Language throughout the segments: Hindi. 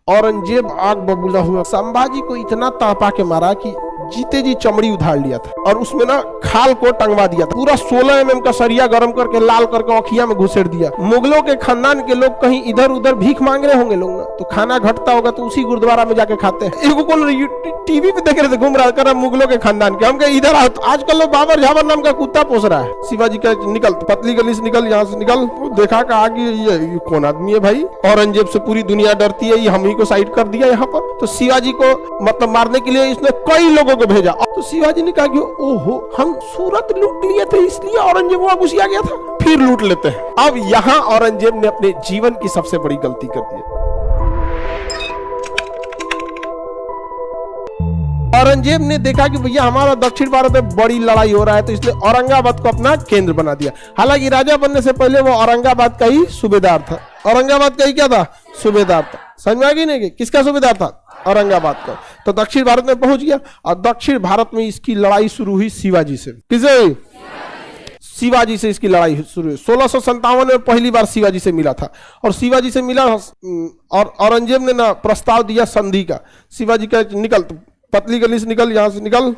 औरंगजेब आग बबूला हुआ, संभाजी को इतना तड़पा के मारा कि जीते जी चमड़ी उधार लिया था और उसमें ना खाल को टंगवा दिया था। पूरा 16 mm का सरिया गर्म करके लाल करके औखिया में घुसेड़ दिया। मुगलों के खानदान के लोग कहीं इधर उधर भीख मांग रहे होंगे लोग ना, तो खाना घटता होगा तो उसी गुरुद्वारा में जाके खाते हैं। एगो कौन टीवी पे देख रहे थे, घूम रहा कर मुगलों के खानदान के, हम कहे इधर आओ। आजकल लोग बाबर झाबर नाम का कुत्ता पोस रहा है। शिवाजी का निकल, पतली गली से निकल, यहाँ से निकल। देखा का आगे ये कौन आदमी है भाई, औरंगजेब से पूरी दुनिया डरती है, ये हम ही को साइड कर दिया यहाँ पर। तो शिवाजी को मतलब मारने के लिए इसने कई लोगों को भेजा। तो शिवाजी ने कहा कि ओहो, हम सूरत लूट लिए थे इसलिए औरंगजेब वहां घुस गया था, फिर लूट लेते हैं। अब यहाँ औरंगजेब ने अपने जीवन की सबसे बड़ी गलती कर दी। औरंगजेब ने देखा कि भैया हमारा दक्षिण भारत में बड़ी लड़ाई हो रहा है, तो इसलिए औरंगाबाद को अपना केंद्र बना दिया। हालांकि राजा बनने से पहले वो औरंगाबाद का ही सूबेदार था। औरंगाबाद का ही क्या था? सूबेदार था। समझ में आ गई नहीं? किसका सूबेदार था? औरंगाबाद का। तो दक्षिण भारत में पहुंच गया और दक्षिण भारत में इसकी लड़ाई शुरू हुई शिवाजी से। किसे? शिवाजी से इसकी लड़ाई शुरू हुई। 1657 में पहली बार शिवाजी से मिला था और शिवाजी से मिला और औरंगजेब ने ना प्रस्ताव दिया संधि का। शिवाजी का निकल, पतली गली से निकल, यहाँ से निकल,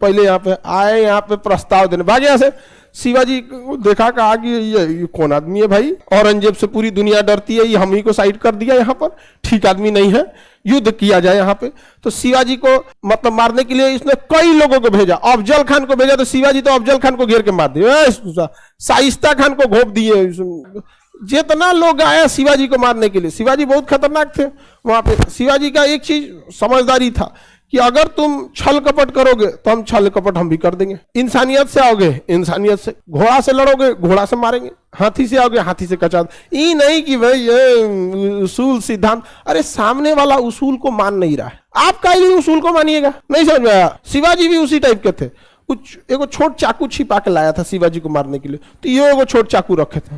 पहले यहाँ पे आए, यहाँ पे प्रस्ताव देने भागे। यहाँ से शिवाजी देखा कहा कि ये कौन आदमी है भाई, औरंगजेब से पूरी दुनिया डरती है, ये हम ही को साइड कर दिया यहाँ पर, ठीक आदमी नहीं है, युद्ध किया जाए यहाँ पे। तो शिवाजी को मतलब मारने के लिए इसने कई लोगों को भेजा। अफजल खान को भेजा, तो शिवाजी तो अफजल खान को घेर के मार दिया। शाइस्ता खान को घोप दिए। जितना लोग आया शिवाजी को मारने के लिए, शिवाजी बहुत खतरनाक थे वहां पे। शिवाजी का एक चीज समझदारी था कि अगर तुम छल कपट करोगे तो हम छल कपट हम भी कर देंगे। इंसानियत से आओगे, इंसानियत से। घोड़ा से लड़ोगे, घोड़ा से मारेंगे। हाथी से आओगे, हाथी से कचा। ये नहीं कि भाई ये उसूल सिद्धांत, अरे सामने वाला उसूल को मान नहीं रहा है, आप का ही उसूल को मानिएगा। नहीं समझ में आया? शिवाजी भी उसी टाइप के थे। कुछ एगो छोट चाकू छिपा के लाया था शिवाजी को मारने के लिए, तो ये एगो छोट चाकू रखे थे।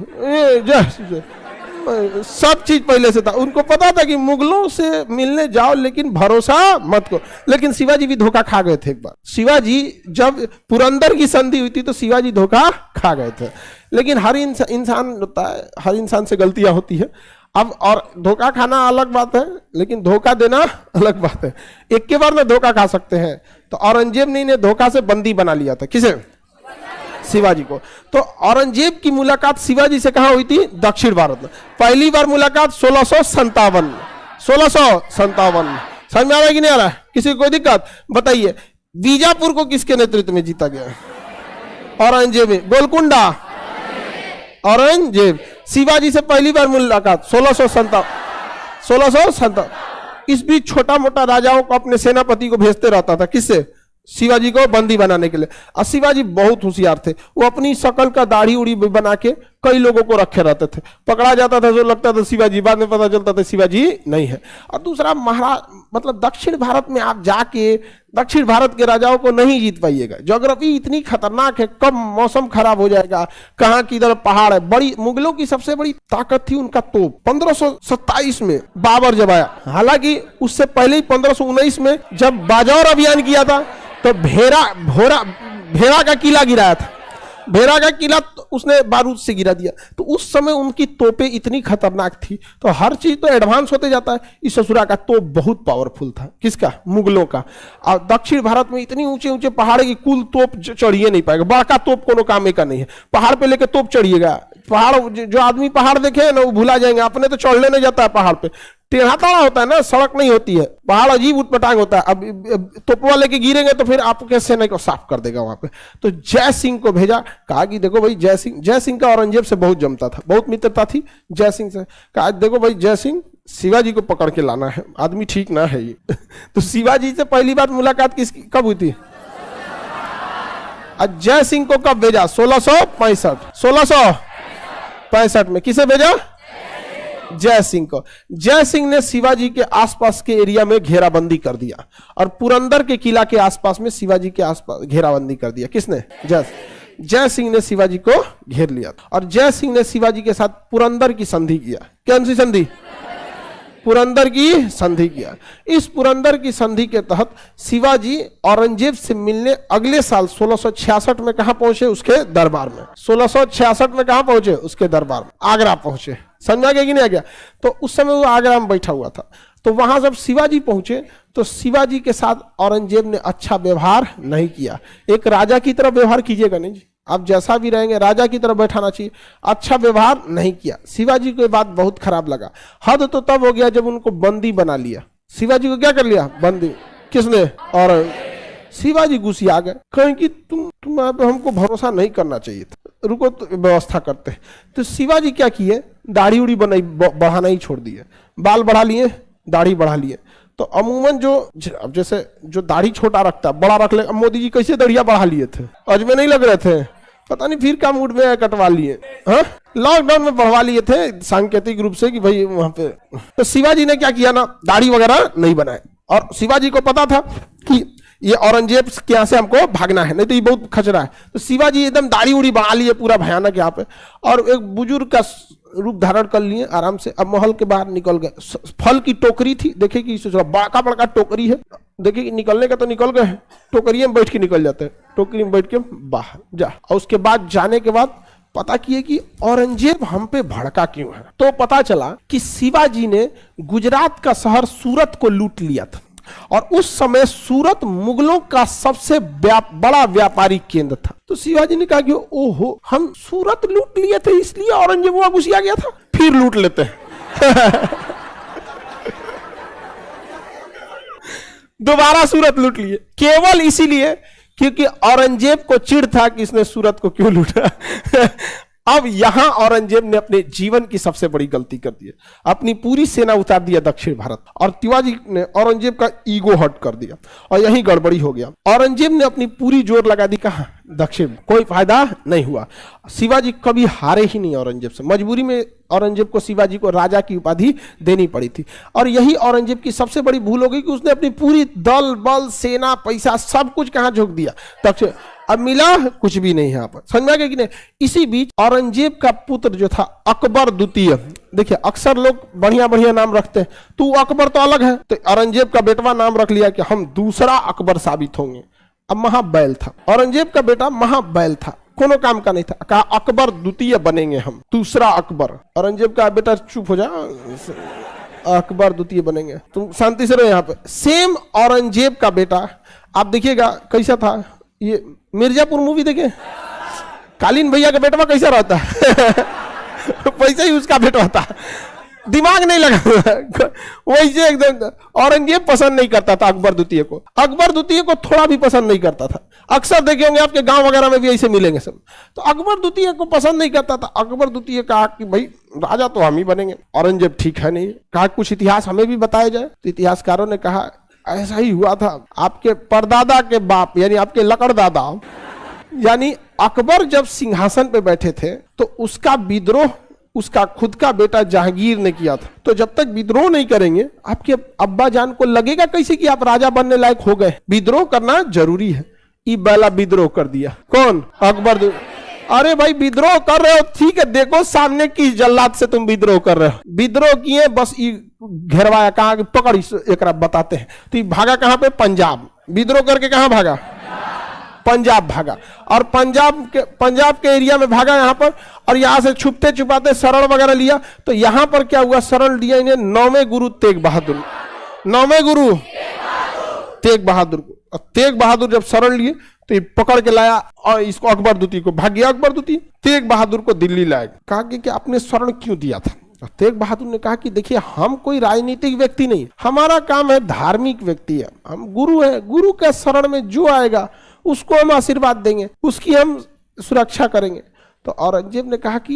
सब चीज पहले से था, उनको पता था कि मुगलों से मिलने जाओ लेकिन भरोसा मत करो। लेकिन शिवाजी भी धोखा खा गए थे एक बार। शिवाजी जब पुरंदर की संधि हुई थी तो शिवाजी धोखा खा गए थे। लेकिन हर इंसान होता है, हर इंसान से गलतियां होती है। अब और धोखा खाना अलग बात है, लेकिन धोखा देना अलग बात है। एक के बार में धोखा खा सकते हैं। तो औरंगजेब ने इन्हें धोखा से बंदी बना लिया था। किसे? शिवाजी को। तो औरंगजेब की मुलाकात शिवाजी से कहां हुई थी? दक्षिण भारत में। पहली बार मुलाकात 1657। 1657 समझ में आ रहा है कि नहीं आ रहा है? किसी को कोई दिक्कत? बताइए, बीजापुर को किसके नेतृत्व में जीता गया? औरंगजेब। गोलकुंडा औरंगजेब। शिवाजी से पहली बार मुलाकात 1657। इस बीच छोटा मोटा राजाओं को अपने सेनापति को भेजते रहता था। किससे? शिवाजी को बंदी बनाने के लिए। और शिवाजी बहुत होशियार थे, वो अपनी शकल का दाढ़ी उड़ी बना के कई लोगों को रखे रहते थे। पकड़ा जाता था जो लगता था शिवाजी, बाद में पता चलता था शिवाजी नहीं है। और दूसरा, मतलब दक्षिण भारत में आप जाके दक्षिण भारत के राजाओं को नहीं जीत पाइएगा। ज्योग्राफी इतनी खतरनाक है, कब मौसम खराब हो जाएगा, कहाँ किधर पहाड़ है। बड़ी मुगलों की सबसे बड़ी ताकत थी उनका तोप। 1527 में बाबर जब आया, हालांकि उससे पहले ही 1519 में जब बाजौर अभियान किया था तो भेड़ा का किला गिराया था। भेड़ा का किला उसने बारूद से गिरा दिया। तो उस समय उनकी तोपें इतनी खतरनाक थी। तो हर चीज तो एडवांस होते जाता है। इस ससुरा का तोप बहुत पावरफुल था। किसका? मुगलों का। और दक्षिण भारत में इतनी ऊंचे ऊंचे पहाड़ की कुल तोप चढ़िए नहीं पाएगा। बड़का तोप कोनो काम का नहीं है। पहाड़ पे लेके तोप चढ़िएगा, पहाड़ जो आदमी पहाड़ देखे ना वो भुला जाएंगे। अपने तो चढ़ने नहीं जाता है पहाड़ पे, टेढ़ा ताड़ा होता है ना, सड़क नहीं होती है, पहाड़ अजीब उटपटांग होता है। अब तोपवा लेके गिरेंगे तो फिर आपके सेना को साफ कर देगा वहां पे। तो जय सिंह को भेजा, कहा कि देखो भाई जय सिंह का औरंगजेब से बहुत जमता था, बहुत मित्रता थी जय सिंह से। कहा देखो भाई जय सिंह, शिवाजी को पकड़ के लाना है, आदमी ठीक ना है ये। तो शिवाजी से पहली बार मुलाकात किसकी कब हुई थी? जय सिंह को कब भेजा? 1665 में। किसे भेजा? जय सिंह को। जय सिंह ने शिवाजी के आसपास के एरिया में घेराबंदी कर दिया और पुरंदर के किला के आसपास में शिवाजी के आसपास घेराबंदी कर दिया। किसने? जय सिंह ने शिवाजी को घेर लिया और जय सिंह ने शिवाजी के साथ पुरंदर की संधि किया। कौन सी संधि? पुरंदर की संधि किया। इस पुरंदर की संधि के तहत शिवाजी औरंगजेब से मिलने अगले साल 1666 में कहां पहुंचे? उसके दरबार में। 1666 में कहां पहुंचे? उसके दरबार में, आगरा पहुंचे। समझा गया कि नहीं आ गया? तो उस समय वो आगरा में बैठा हुआ था। तो वहां जब शिवाजी पहुंचे तो शिवाजी के साथ औरंगजेब ने अच्छा व्यवहार नहीं किया। एक राजा की तरह व्यवहार कीजिएगा नहीं जी, आप जैसा भी रहेंगे राजा की तरह बैठाना चाहिए। अच्छा व्यवहार नहीं किया, शिवाजी को ये बात बहुत खराब लगा। हद तो तब हो गया जब उनको बंदी बना लिया। शिवाजी को क्या कर लिया? बंदी। किसने? और शिवाजी गुस्सा गए, कहें कि तुम हमको भरोसा नहीं करना चाहिए था, रुको तो व्यवस्था करते। तो शिवाजी क्या किए? दाढ़ी उड़ी बढ़ाना ही छोड़ दिए, बाल बढ़ा लिए, दाढ़ी बढ़ा लिए। तो अमूमन जो जैसे जो दाढ़ी छोटा रखता बड़ा रख ले, मोदी जी कैसे दाढ़िया बढ़ा लिए थे, अजमे नहीं लग रहे थे, पता नहीं फिर क्या मूड में कटवा लिए। हाँ, लॉकडाउन में बढ़वा लिए थे सांकेतिक रूप से कि भाई वहां पे। तो शिवाजी ने क्या किया ना, दाढ़ी वगैरह नहीं बनाए। और शिवाजी को पता था कि ये औरंगजेब के यहाँ से हमको भागना है, नहीं तो ये बहुत खचरा है। तो शिवाजी एकदम दाढ़ी उड़ी बढ़ा लिए पूरा भयानक यहाँ पे, और एक बुजुर्ग का रूप धारण कर लिए आराम से। अब महल के बाहर निकल गए। फल की टोकरी थी, देखे कि बड़ा बड़ा टोकरी है, देखे कि निकलने का तो निकल गए, टोकरी में बैठ के निकल जाते हैं, टोकरी में बैठ के बाहर जा। और उसके बाद जाने के बाद पता किए कि औरंगजेब हम पे भड़का क्यों है। तो पता चला कि शिवाजी ने गुजरात का शहर सूरत को लूट लिया था, और उस समय सूरत मुगलों का सबसे बड़ा व्यापारिक केंद्र था। तो शिवाजी ने कहा कि ओहो, हम सूरत लूट लिए थे इसलिए औरंगजेब वहां घुसिया गया था, फिर लूट लेते हैं। दोबारा सूरत लूट लिए, केवल इसीलिए क्योंकि औरंगजेब को चिढ़ था कि इसने सूरत को क्यों लूटा। अब यहां औरंगजेब ने अपने जीवन की सबसे बड़ी गलती कर दी है, अपनी पूरी सेना उतार दिया दक्षिण भारत, और शिवाजी ने औरंगजेब का ईगो हर्ट कर दिया, और यही गड़बड़ी हो गया। औरंगजेब ने अपनी पूरी जोर लगा दी कहां? दक्षिण। कोई फायदा नहीं हुआ। शिवाजी कभी हारे ही नहीं औरंगजेब से। मजबूरी में औरंगजेब को शिवाजी को राजा की उपाधि देनी पड़ी थी, और यही औरंगजेब की सबसे बड़ी भूल हो गई कि उसने अपनी पूरी दल बल सेना पैसा सब कुछ कहां झोंक दिया? दक्षिण। अब मिला कुछ भी नहीं यहाँ पर, समझ में आ गया कि नहीं? इसी बीच औरंगजेब का पुत्र जो था अकबर द्वितीय, देखिए अक्सर लोग बढ़िया बढ़िया नाम रखते हैं, तो अकबर तो अलग है, तो औरंगजेब का बेटवा नाम रख लिया कि हम दूसरा अकबर साबित होंगे। अब महाबैल था, औरंगजेब का बेटा महाबैल था, कोनो काम का नहीं था, कहा अकबर द्वितीय बनेंगे हम, दूसरा अकबर। औरंगजेब का बेटा चुप हो जा, अकबर द्वितीय बनेंगे, तुम शांति से रहो यहाँ पे। सेम औरंगजेब का बेटा, आप देखिएगा कैसा था, ये मिर्जापुर मूवी देखे, कालीन भैया का बेटवा कैसा रहता है, वैसे ही उसका बेटा था, दिमाग नहीं लगा वैसे एकदम। औरंगजेब पसंद नहीं करता था अकबर द्वितीय को, अकबर द्वितीय को थोड़ा भी पसंद नहीं करता था। अक्सर देखे होंगे आपके गांव वगैरह में भी ऐसे मिलेंगे सब। तो अकबर द्वितीय को पसंद नहीं करता था। अकबर द्वितीय कहा कि भाई राजा तो हम ही बनेंगे। औरंगजेब ठीक है नहीं, कहा कुछ इतिहास हमें भी बताया जाए। तो इतिहासकारों ने कहा ऐसा ही हुआ था, आपके परदादा के बाप यानी आपके लकड़दादा यानी अकबर जब सिंहासन पे बैठे थे तो उसका विद्रोह उसका खुद का बेटा जहांगीर ने किया था। तो जब तक विद्रोह नहीं करेंगे आपके अब्बा जान को लगेगा कैसे कि आप राजा बनने लायक हो गए। विद्रोह करना जरूरी है। ये पहला विद्रोह कर दिया कौन? अकबर। अरे भाई विद्रोह कर रहे हो ठीक है, देखो सामने किस जल्लाद से तुम विद्रोह कर रहे हो। विद्रोह किए बस घेरवाया, कहा पकड़ एक बताते हैं। तो ये भागा कहां पे? पंजाब। विद्रोह करके कहां भागा? पंजाब भागा। और पंजाब के एरिया में भागा यहाँ पर, और यहाँ से छुपते छुपाते शरण वगैरह लिया। तो यहाँ पर क्या हुआ? शरण लिया इन्हें 9वें गुरु तेग बहादुर, 9वें गुरु तेग बहादुर को। तेग बहादुर जब शरण लिए तो ये पकड़ के लाया और इसको अकबर द्वितीय को। भाग गया अकबर द्वितीय, तेग बहादुर को दिल्ली लाया। कहा कि आपने शरण क्यों दिया था? तेग बहादुर ने कहा कि देखिए हम कोई राजनीतिक व्यक्ति नहीं, हमारा काम है धार्मिक व्यक्ति है, हम गुरु है। गुरु के शरण में जो आएगा उसको हम आशीर्वाद देंगे, उसकी हम सुरक्षा करेंगे। तो औरंगजेब ने कहा कि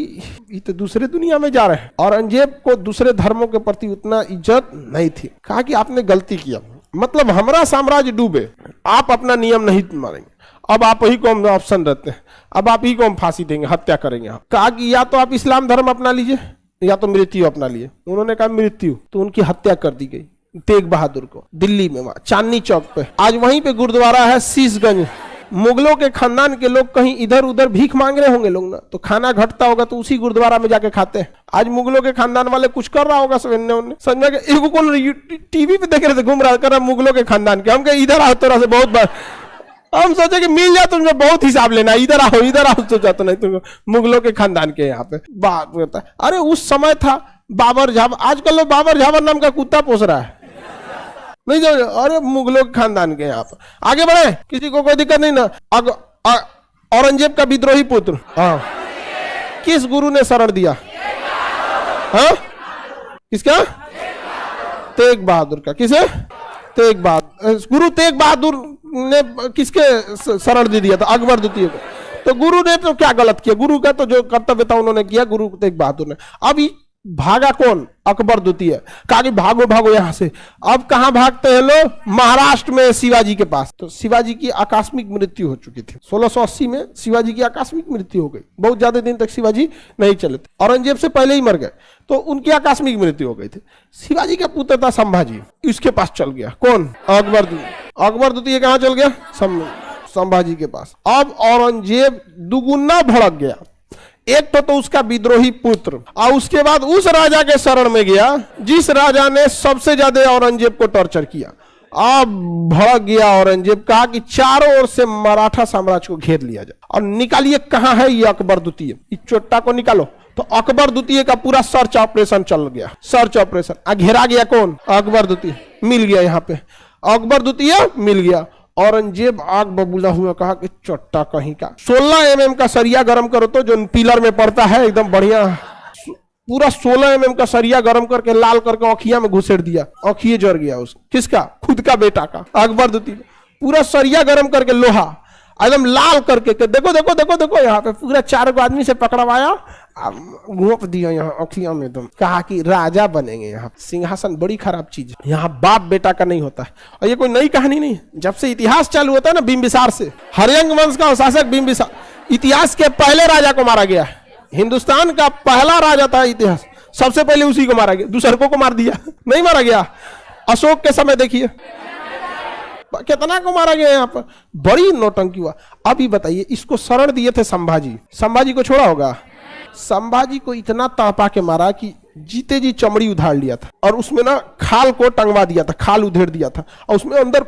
ये तो दूसरे दुनिया में जा रहे हैं। औरंगजेब को दूसरे धर्मों के प्रति उतना इज्जत नहीं थी। कहा कि आपने गलती किया, मतलब हमारा साम्राज्य डूबे, आप अपना नियम नहीं मानेंगे, अब आप ही को हम ऑप्शन रहते हैं, अब आप ही को हम फांसी देंगे, हत्या करेंगे। कहा कि या तो आप इस्लाम धर्म अपना लीजिए या तो मृत्यु अपना लिए। उन्होंने कहा मृत्यु। तो उनकी हत्या कर दी गई तेग बहादुर को दिल्ली में, वहां चांदनी चौक पे। आज वहीं पे गुरुद्वारा है शीशगंज। मुगलों के खानदान के लोग कहीं इधर उधर भीख मांग रहे होंगे लोग ना, तो खाना घटता होगा तो उसी गुरुद्वारा में जाके खाते हैं। आज मुगलों के खानदान वाले कुछ कर रहा होगा समझ में। एगो कौन टीवी पे देख रहे थे घूम रहा कर मुगलों के खानदान के, हम इधर आओ तोरा से बहुत बार हम सोचे कि मिल जाए तुमको बहुत हिसाब लेना, इधर आओ सोचा तो नहीं तुमको मुगलों के खानदान के यहाँ पे बात होता है। अरे उस समय था बाबर झाबर, आजकल लोग बाबर झाबर नाम का कुत्ता पोस रहा है। नहीं जाओ, अरे मुगलों के खानदान के यहाँ पर आगे बढ़े, किसी को कोई दिक्कत नहीं ना। औरंगजेब का विद्रोही पुत्र, हाँ, किस गुरु ने शरण दिया? हाँ, किसका? तेग बहादुर का। किसे? तेग बहादुर। गुरु तेग बहादुर ने किसके शरण दे दिया था? अकबर द्वितीय को। तो गुरु ने तो क्या गलत किया? गुरु का तो जो कर्तव्य था उन्होंने किया, गुरु तेग बहादुर ने। अब भागा कौन? अकबर द्वितीय। कहा कि भागो भागो यहां से। अब कहां भागते हैं लोग? महाराष्ट्र में शिवाजी के पास। तो शिवाजी की आकस्मिक मृत्यु हो चुकी थी 1680 में। शिवाजी की आकस्मिक मृत्यु हो गई, बहुत ज्यादा दिन तक शिवाजी नहीं चले थे, औरंगजेब से पहले ही मर गए, तो उनकी आकस्मिक मृत्यु हो गई थी। शिवाजी का पुत्र था संभाजी, इसके पास चल गया। कौन? अकबर द्वितीय। अकबर द्वितीय कहां चल गया? संभाजी के पास। अब औरंगजेब दुगुना भड़क गया। एक तो उसका विद्रोही पुत्र, और उसके बाद उस राजा के शरण में गया जिस राजा ने सबसे ज्यादा औरंगजेब को टॉर्चर किया। अब भड़क गया औरंगजेब, कहा कि चारों ओर से मराठा साम्राज्य को घेर लिया जाए और निकालिए कहां है ये अकबर द्वितीय, इस चोट्टा को निकालो। तो अकबर द्वितीय का पूरा सर्च ऑपरेशन चल गया, सर्च ऑपरेशन। घेरा गया कौन? अकबर द्वितीय। मिल गया, यहाँ पे अकबर द्वितीय मिल गया। औरंगजेब आग बबूला हुआ, कहा कि चट्टा कहीं का 16 mm का सरिया गरम करो, तो जो पिलर में पड़ता है एकदम बढ़िया, पूरा 16 mm का सरिया गरम करके लाल करके औखिया में घुसेड़ दिया। औखिए जर गया उसका। किसका? खुद का बेटा का, अकबर द्वितीय। पूरा सरिया गरम करके लोहा एकदम लाल करके, देखो देखो देखो देखो, यहाँ पे पूरा 4 आदमी से पकड़वाया, घोंप दिया यहाँ औखिया में एकदम। कहा कि राजा बनेंगे यहाँ। सिंहासन बड़ी खराब चीज है, यहाँ बाप बेटा का नहीं होता है। और ये कोई नई कहानी नहीं, जब से इतिहास चालू होता है ना बिंबिसार से, हर्यंग वंश का शासक बिंबिसार, इतिहास के पहले राजा को मारा गया। हिंदुस्तान का पहला राजा था इतिहास, सबसे पहले उसी को मारा गया, दूसरों को मार दिया, नहीं मारा गया। अशोक के समय देखिए कितना को मारा गया, यहाँ पर बड़ी नौटंकी हुआ। अभी बताइए, इसको शरण दिए थे संभाजी, संभाजी को छोड़ा होगा? संभाजी को इतना तड़पा के मारा कि जीते जी चमड़ी उधार लिया था, और उसमें ना खाल को टंगवा दिया था, खाल उधेड़ दिया था, और उसमें अंदर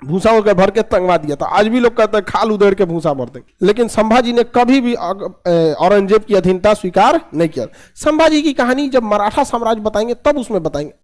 भूसा होकर भर के टंगवा दिया था। आज भी लोग कहते हैं खाल उधेड़ के भूसा भर देंगे, लेकिन संभाजी ने कभी भी औरंगजेब की अधीनता स्वीकार नहीं किया। संभाजी की कहानी जब मराठा साम्राज्य बताएंगे तब उसमें बताएंगे।